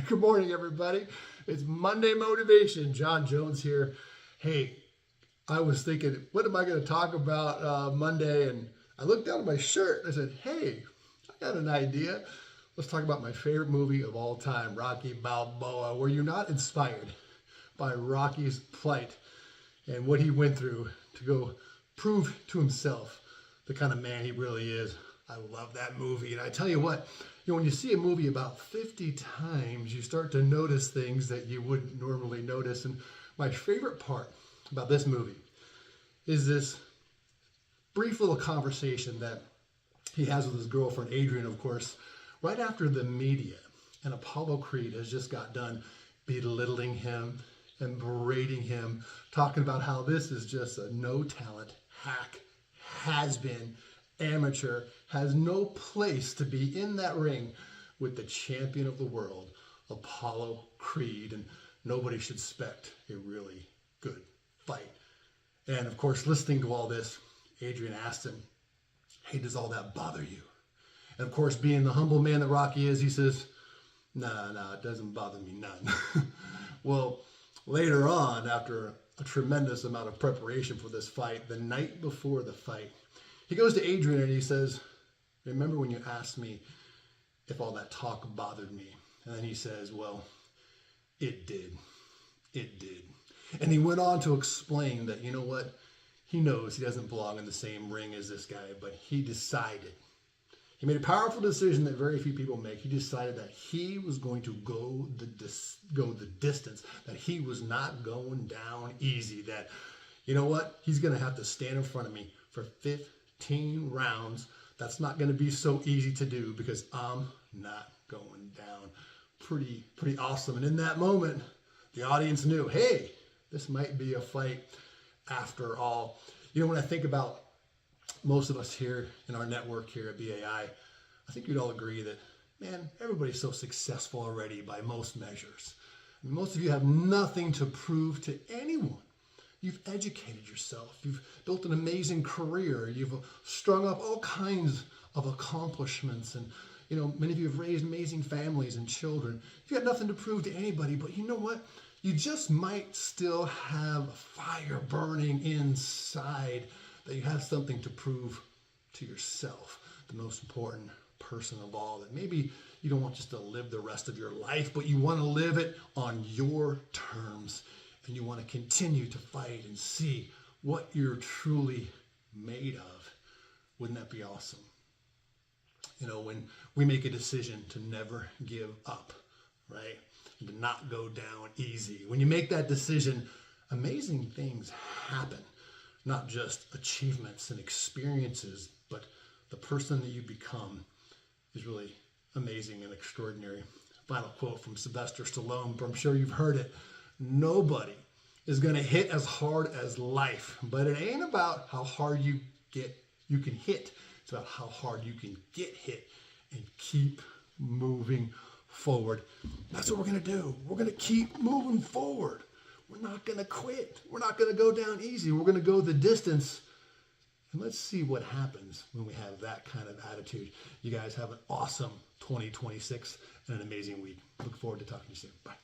Good morning, everybody. It's Monday Motivation. John Jones here. Hey, I was thinking, what am I going to talk about Monday? And I looked down at my shirt and I said, hey, I got an idea. Let's talk about my favorite movie of all time, Rocky Balboa. Were you not inspired by Rocky's plight and what he went through to go prove to himself the kind of man he really is? I love that movie. And I tell you what, when you see a movie about 50 times, you start to notice things that you wouldn't normally notice. And my favorite part about this movie is this brief little conversation that he has with his girlfriend, Adrian, of course, right after the media and Apollo Creed has just got done belittling him and berating him, talking about how this is just a no-talent hack, has-been, amateur, has no place to be in that ring with the champion of the world, Apollo Creed, and nobody should expect a really good fight. And of course, listening to all this, Adrian asked him, hey, does all that bother you? And of course, being the humble man that Rocky is, he says, nah, it doesn't bother me none. Well, later on, after a tremendous amount of preparation for this fight, the night before the fight, he goes to Adrian and he says, remember when you asked me if all that talk bothered me? And then he says, well, it did. It did. And he went on to explain that, you know what? He knows he doesn't belong in the same ring as this guy, but he decided. He made a powerful decision that very few people make. He decided that he was going to go the distance, that he was not going down easy, that, you know what? He's going to have to stand in front of me for 15 rounds. That's not going to be so easy to do because I'm not going down. Pretty awesome. And in that moment, the audience knew, hey, this might be a fight after all. When I think about most of us here in our network here at BAI, I think you'd all agree that, man, everybody's so successful already by most measures. Most of you have nothing to prove to anyone. You've educated yourself. You've built an amazing career. You've strung up all kinds of accomplishments. And, many of you have raised amazing families and children. You've got nothing to prove to anybody, but you know what? You just might still have a fire burning inside, that you have something to prove to yourself, the most important person of all, that maybe you don't want just to live the rest of your life, but you want to live it on your terms. And you want to continue to fight and see what you're truly made of. Wouldn't that be awesome? When we make a decision to never give up, right? And to not go down easy. When you make that decision, amazing things happen. Not just achievements and experiences, but the person that you become is really amazing and extraordinary. Final quote from Sylvester Stallone, but I'm sure you've heard it. Nobody is going to hit as hard as life, but it ain't about how hard you can hit. It's about how hard you can get hit and keep moving forward. That's what we're going to do. We're going to keep moving forward. We're not going to quit. We're not going to go down easy. We're going to go the distance. And let's see what happens when we have that kind of attitude. You guys have an awesome 2026 and an amazing week. Look forward to talking to you soon. Bye.